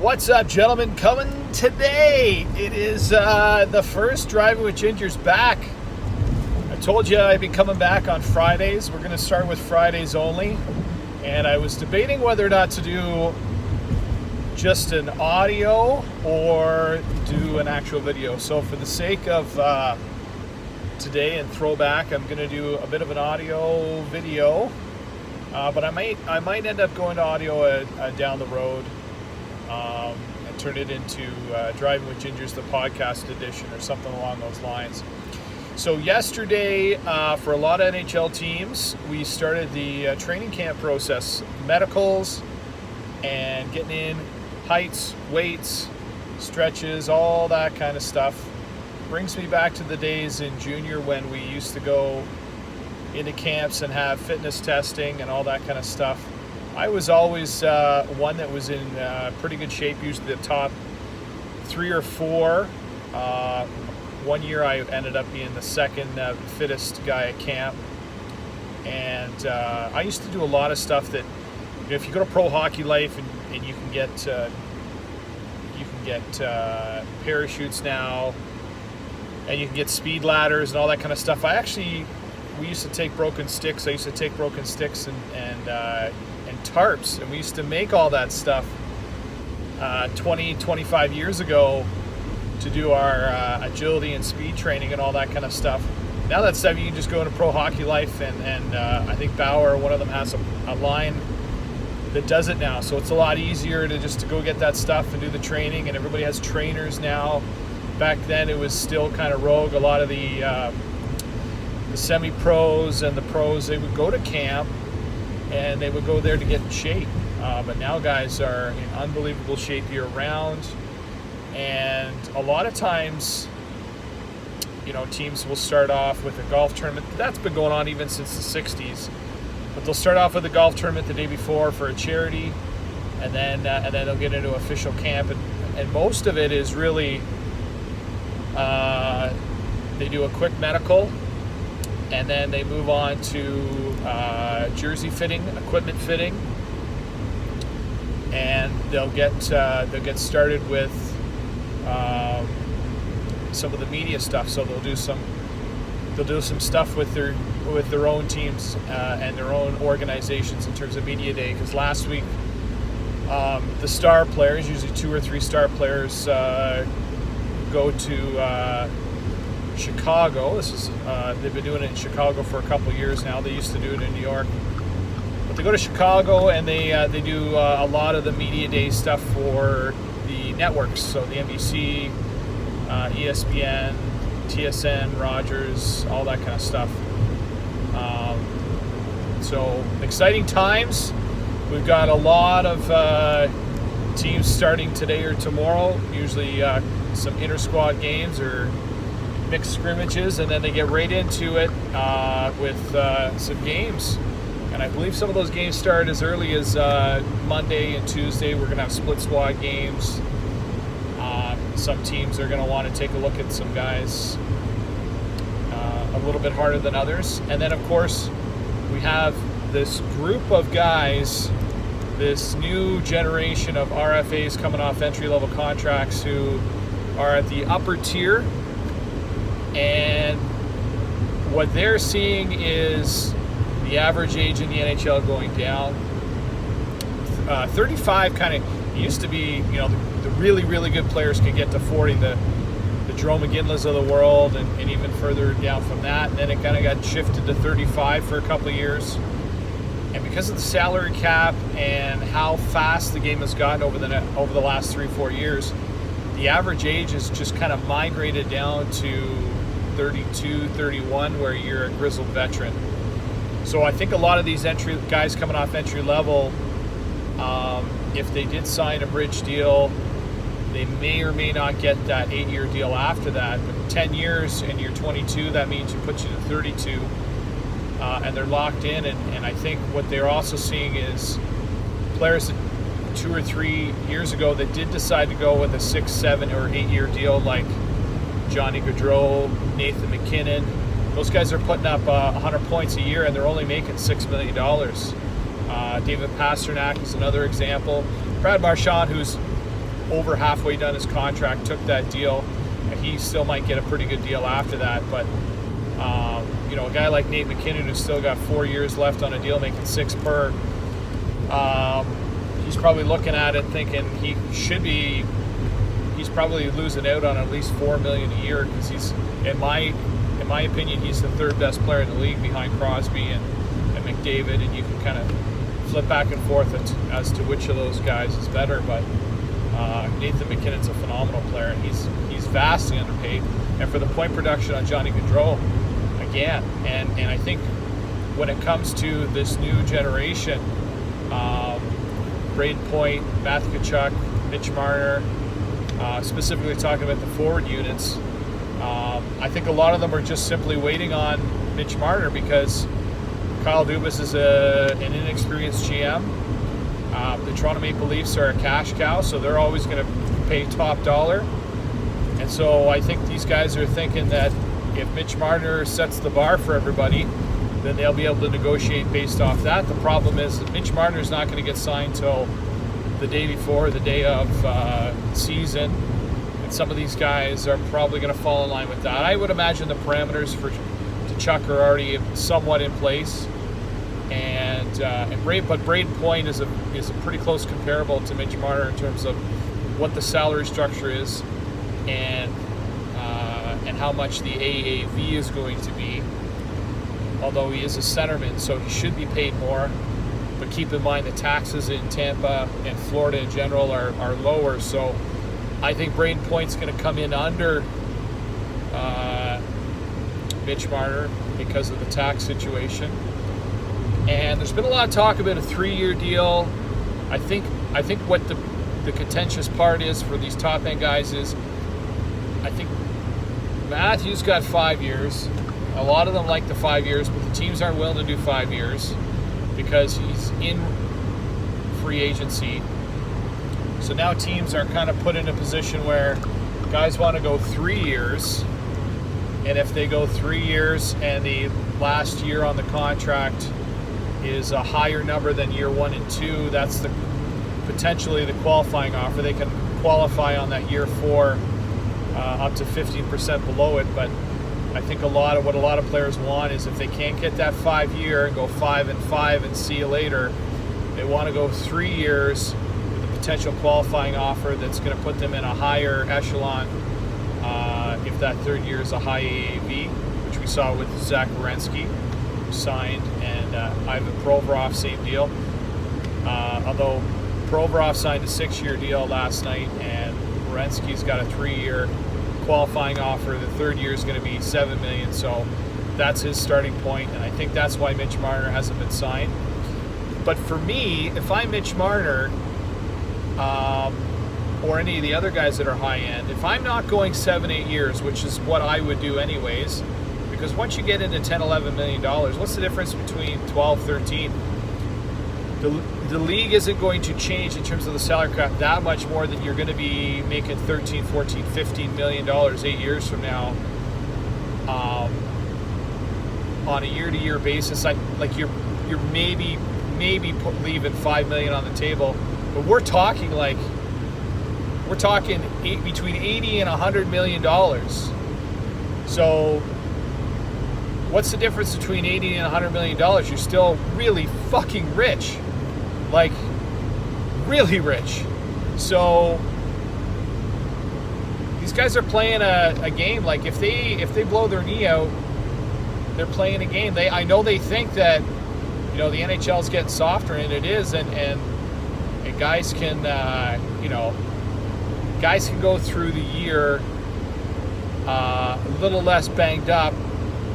What's up, gentlemen? Coming today. It is the first Driving with Ginger's back. I told you I'd be coming back on Fridays. We're going to start with Fridays only. And I was debating whether or not to do just an audio or do an actual video. So for the sake of today and throwback, I'm going to do a bit of an audio video. But I might end up going to audio down the road. And turn it into Driving with Ginger's, the podcast edition, or something along those lines. So yesterday, for a lot of NHL teams, we started the training camp process, medicals, and getting in heights, weights, stretches, all that kind of stuff. Brings me back to the days in junior when we used to go into camps and have fitness testing and all that kind of stuff. I was always one that was in pretty good shape, usually the top 3 or 4. One year I ended up being the second fittest guy at camp. And I used to do a lot of stuff that, you know, if you go to Pro Hockey Life and you can get parachutes now, and you can get speed ladders and all that kind of stuff. We used to take broken sticks. I used to take broken sticks and tarps, and we used to make all that stuff 25 years ago to do our agility and speed training and all that kind of stuff. Now that stuff you can just go into Pro Hockey Life, and I think Bauer, one of them, has a line that does it now, so it's a lot easier to go get that stuff and do the training, and everybody has trainers now. Back then it was still kind of rogue. A lot of the semi-pros and the pros, they would go to camp and they would go there to get in shape. But now guys are in unbelievable shape year-round. And a lot of times, you know, teams will start off with a golf tournament. That's been going on even since the 60s. But they'll start off with a golf tournament the day before for a charity, and then they'll get into official camp. And most of it is really, they do a quick medical, and then they move on to jersey fitting, equipment fitting, and they'll get started with some of the media stuff. So they'll do some stuff with their own teams and their own organizations in terms of media day. Because last week, the star players, usually 2 or 3 star players, go to Chicago. They've been doing it in Chicago for a couple of years now. They used to do it in New York, but they go to Chicago and they do a lot of the media day stuff for the networks. So the NBC, ESPN, TSN, Rogers, all that kind of stuff. So exciting times. We've got a lot of teams starting today or tomorrow. Usually some inter-squad games or mixed scrimmages, and then they get right into it with some games. And I believe some of those games start as early as Monday and Tuesday. We're going to have split squad games. Some teams are going to want to take a look at some guys a little bit harder than others. And then, of course, we have this group of guys, this new generation of RFAs coming off entry-level contracts who are at the upper tier. And what they're seeing is the average age in the NHL going down. 35 kind of used to be, you know, the really, really good players can get to 40, the Jerome McGinley's of the world, and even further down from that. And then it kind of got shifted to 35 for a couple of years. And because of the salary cap and how fast the game has gotten over the last 3-4 years, the average age has just kind of migrated down to 32, 31, where you're a grizzled veteran. So I think a lot of these guys coming off entry level, if they did sign a bridge deal, they may or may not get that 8-year deal after that. But 10 years and you're 22, that means you put you to 32, and they're locked in. And I think what they're also seeing is players that 2 or 3 years ago that did decide to go with a 6, 7, or 8-year deal, like Johnny Gaudreau, Nathan McKinnon. Those guys are putting up 100 points a year, and they're only making $6 million. David Pasternak is another example. Brad Marchand, who's over halfway done his contract, took that deal. He still might get a pretty good deal after that, but a guy like Nate McKinnon, who's still got 4 years left on a deal making $6 per, he's probably looking at it thinking he's probably losing out on at least $4 million a year, because he's, in my opinion, he's the third best player in the league behind Crosby and McDavid, and you can kind of flip back and forth as to which of those guys is better, but Nathan McKinnon's a phenomenal player, and he's vastly underpaid. And for the point production on Johnny Gaudreau, again, and I think when it comes to this new generation, Braden Point, Matthew Tkachuk, Mitch Marner, specifically talking about the forward units, I think a lot of them are just simply waiting on Mitch Marner, because Kyle Dubas is an inexperienced GM. The Toronto Maple Leafs are a cash cow, so they're always going to pay top dollar. And so I think these guys are thinking that if Mitch Marner sets the bar for everybody, then they'll be able to negotiate based off that. The problem is that Mitch Marner is not going to get signed till the day before, the day of season. And some of these guys are probably going to fall in line with that. I would imagine the parameters for Tkachuk are already somewhat in place. But Braden Point is a pretty close comparable to Mitch Marner in terms of what the salary structure is and how much the AAV is going to be. Although he is a centerman, so he should be paid more. But keep in mind the taxes in Tampa and Florida in general are lower. So I think Braden Point's going to come in under Mitch Marner because of the tax situation. And there's been a lot of talk about a 3-year deal. I think what the contentious part is for these top end guys is, I think Matthews got 5 years. A lot of them like the 5 years, but the teams aren't willing to do 5 years because he's in free agency. So now teams are kind of put in a position where guys want to go 3 years. And if they go 3 years and the last year on the contract is a higher number than year 1 and 2, that's potentially the qualifying offer. They can qualify on that year 4 up to 15% below it, but I think what a lot of players want is if they can't get that 5 year and go 5 and 5 and see you later, they want to go 3 years with a potential qualifying offer that's going to put them in a higher echelon if that 3rd year is a high AAV, which we saw with Zach Werenski, who signed, and Ivan Provorov, same deal. Although Provorov signed a 6-year deal last night, and Werenski's got a 3-year qualifying offer. The 3rd year is going to be $7 million, so that's his starting point, and I think that's why Mitch Marner hasn't been signed. But for me, if I'm Mitch Marner, or any of the other guys that are high end, if I'm not going 7-8 years, which is what I would do anyways, because once you get into $10-11 million, what's the difference between 12-13? The league isn't going to change in terms of the salary cap that much more than you're going to be making $13, $14, $15 million 8 years from now on a year-to-year basis. You're maybe leaving $5 million on the table, but we're talking between $80 and $100 million. So what's the difference between $80 and $100 million? You're still really fucking rich. Like, really rich. So these guys are playing a game. Like, if they blow their knee out, they're playing a game. I know they think that, the NHL's getting softer, and it is, and guys can go through the year a little less banged up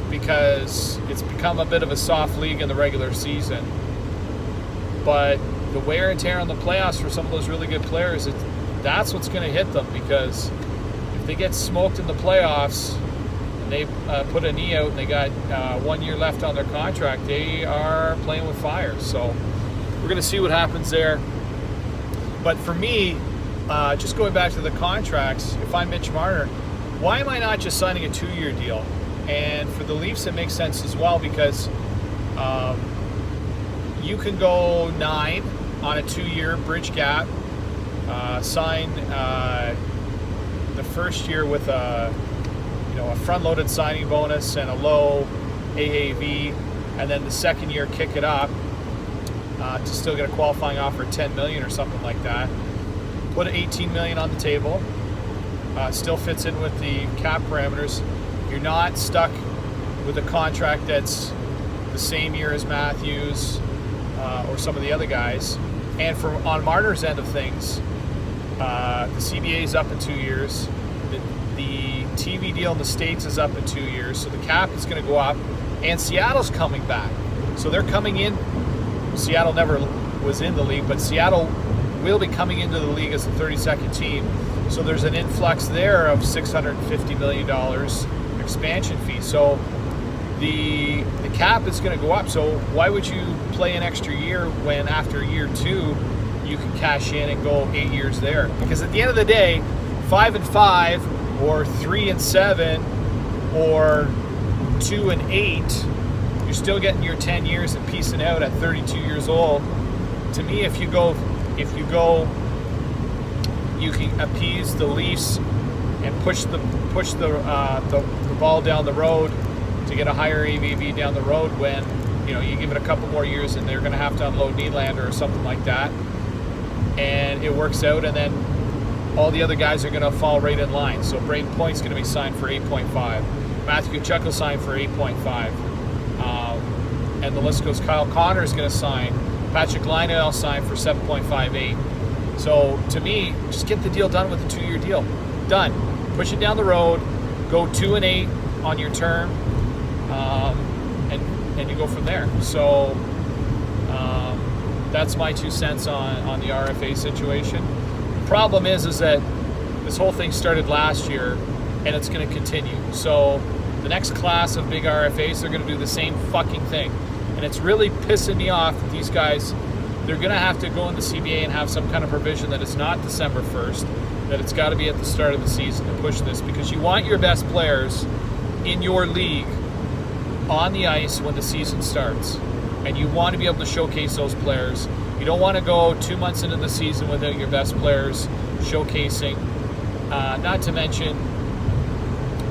because it's become a bit of a soft league in the regular season. But the wear and tear on the playoffs for some of those really good players, that's what's going to hit them, because if they get smoked in the playoffs and they put a knee out and they got 1 year left on their contract, they are playing with fire. So we're going to see what happens there. But for me, just going back to the contracts, if I'm Mitch Marner, why am I not just signing a 2-year deal? And for the Leafs, it makes sense as well, because you can go 9 on a 2-year bridge gap, sign the first year with a front-loaded signing bonus and a low AAV, and then the second year kick it up to still get a qualifying offer of $10 million or something like that. Put $18 million on the table. Still fits in with the cap parameters. You're not stuck with a contract that's the same year as Matthews or some of the other guys. And on Marner's end of things, the CBA is up in 2 years. The TV deal in the States is up in 2 years, so the cap is going to go up. And Seattle's coming back. So they're coming in. Seattle never was in the league, but Seattle will be coming into the league as the 32nd team. So there's an influx there of $650 million expansion fee. So the cap is going to go up. So why would you play an extra year when after year 2 you can cash in and go 8 years there? Because at the end of the day, 5-5 or 3-7 or 2-8, you're still getting your 10 years and piecing out at 32 years old. To me, if you go, you can appease the Leafs and push the ball down the road to get a higher AAV down the road when you give it a couple more years and they're going to have to unload Nylander or something like that, and it works out, and then all the other guys are going to fall right in line. So Braden Point's going to be signed for 8.5. Matthew Tkachuk will sign for 8.5. And the list goes. Kyle Connor is going to sign. Patrick Laine will sign for 7.58. So to me, just get the deal done with a 2-year deal. Done. Push it down the road. Go 2-8 on your term, and you go from there. So that's my 2 cents on the RFA situation. The problem is that this whole thing started last year, and it's going to continue. So the next class of big RFAs, they're going to do the same fucking thing. And it's really pissing me off that these guys, they're going to have to go in the CBA and have some kind of provision that it's not December 1st, that it's got to be at the start of the season to push this, because you want your best players in your league on the ice when the season starts. And you want to be able to showcase those players. You don't want to go 2 months into the season without your best players showcasing. Not to mention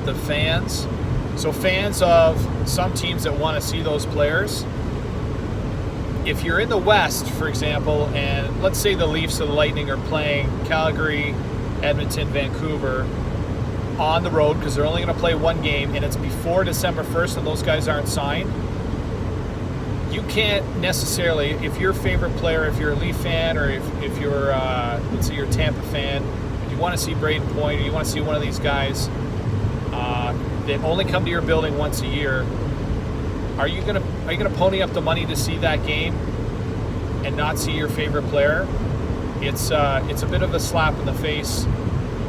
the fans. So fans of some teams that want to see those players, if you're in the West, for example, and let's say the Leafs or the Lightning are playing Calgary, Edmonton, Vancouver on the road, because they're only going to play one game, and it's before December 1st and those guys aren't signed, you can't necessarily, if your favorite player, if you're a Leaf fan, or if you're, let's say you're a Tampa fan, and you want to see Braden Point, or you want to see one of these guys that only come to your building once a year, are you gonna pony up the money to see that game and not see your favorite player? It's a bit of a slap in the face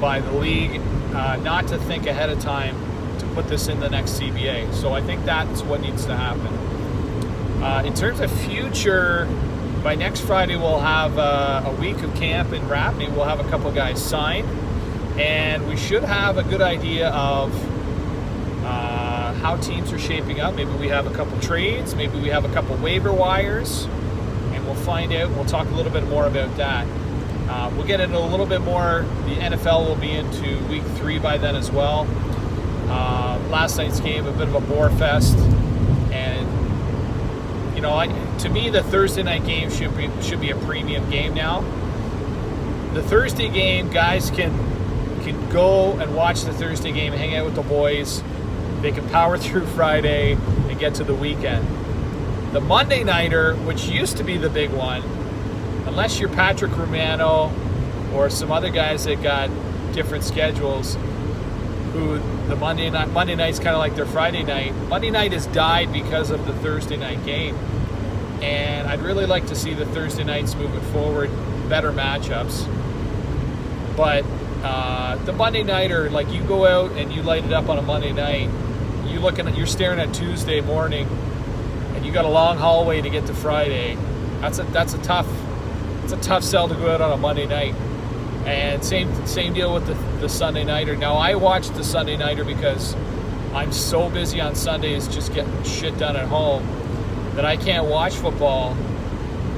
by the league not to think ahead of time to put this in the next CBA. So I think that's what needs to happen. In terms of future, by next Friday we'll have a week of camp in Rapney. We'll have a couple guys signed, and we should have a good idea of how teams are shaping up. Maybe we have a couple trades, maybe we have a couple waiver wires, and we'll find out. We'll talk a little bit more about that. We'll get into a little bit more. The NFL will be into week 3 by then as well. Last night's game, a bit of a bore fest, and to me the Thursday night game should be a premium game now. The Thursday game, guys can go and watch the Thursday game, hang out with the boys. They can power through Friday and get to the weekend. The Monday nighter, which used to be the big one, unless you're Patrick Romano or some other guys that got different schedules, who the Monday night's kind of like their Friday night. Monday night has died because of the Thursday night game. And I'd really like to see the Thursday nights moving forward, better matchups. But the Monday nighter, like, you go out and you light it up on a Monday night, you're staring at Tuesday morning, and you got a long hallway to get to Friday. That's a tough sell to go out on a Monday night. And same deal with the Sunday nighter. Now, I watch the Sunday nighter because I'm so busy on Sundays just getting shit done at home that I can't watch football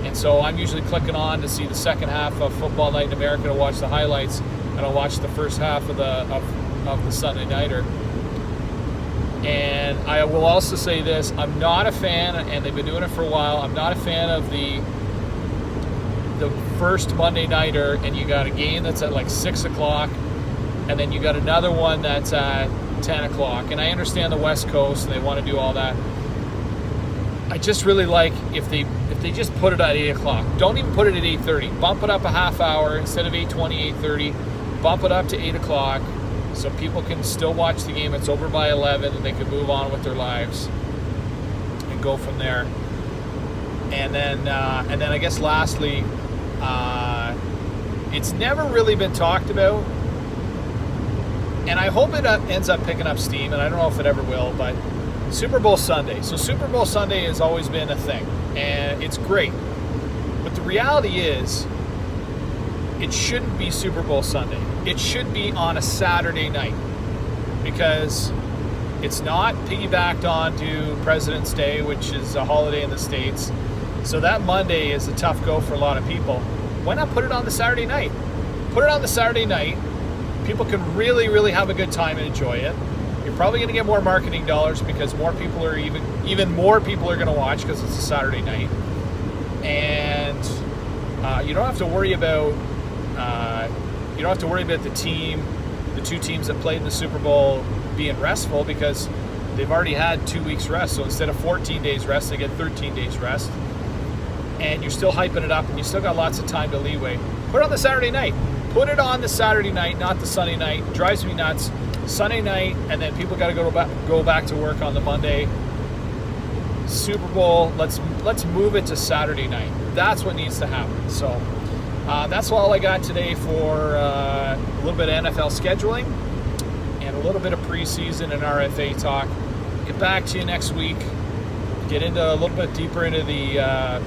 And so I'm usually clicking on to see the second half of Football Night in America to watch the highlights, and I'll watch the first half of the Sunday Nighter. And I will also say this, I'm not a fan, and they've been doing it for a while, I'm not a fan of the first Monday Nighter, and you got a game that's at like 6 o'clock, and then you got another one that's at 10 o'clock. And I understand the West Coast, and they want to do all that. I just really like if they just put it at 8 o'clock. Don't even put it at 8:30. Bump it up a half hour instead of 8:20, 8:30. Bump it up to 8 o'clock so people can still watch the game. It's over by 11 and they can move on with their lives and go from there. And then I guess lastly, it's never really been talked about, and I hope it ends up picking up steam, and I don't know if it ever will, but Super Bowl Sunday. So Super Bowl Sunday has always been a thing, and it's great. But the reality is, it shouldn't be Super Bowl Sunday. It should be on a Saturday night, because it's not piggybacked onto President's Day, which is a holiday in the States. So that Monday is a tough go for a lot of people. Why not put it on the Saturday night? Put it on the Saturday night. People can really, really have a good time and enjoy it. You're probably going to get more marketing dollars because more people are even more people are going to watch because it's a Saturday night. And you don't have to worry about the two teams that played in the Super Bowl being restful, because they've already had 2 weeks rest. So instead of 14 days rest, they get 13 days rest. And you're still hyping it up, and you still got lots of time to leeway. Put it on the Saturday night. Put it on the Saturday night, not the Sunday night. It drives me nuts. Sunday night, and then people got to go back to work on the Monday. Super Bowl, let's move it to Saturday night. That's what needs to happen. So that's all I got today for a little bit of NFL scheduling and a little bit of preseason and RFA talk. Get back to you next week. Get into a little bit deeper into the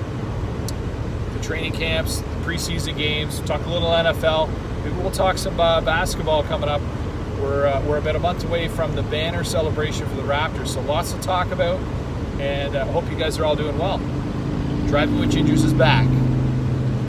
training camps, the preseason games. Talk a little NFL. Maybe we'll talk some basketball coming up. We're about a month away from the banner celebration for the Raptors, so lots to talk about, and I hope you guys are all doing well. Driving with Gingers is back.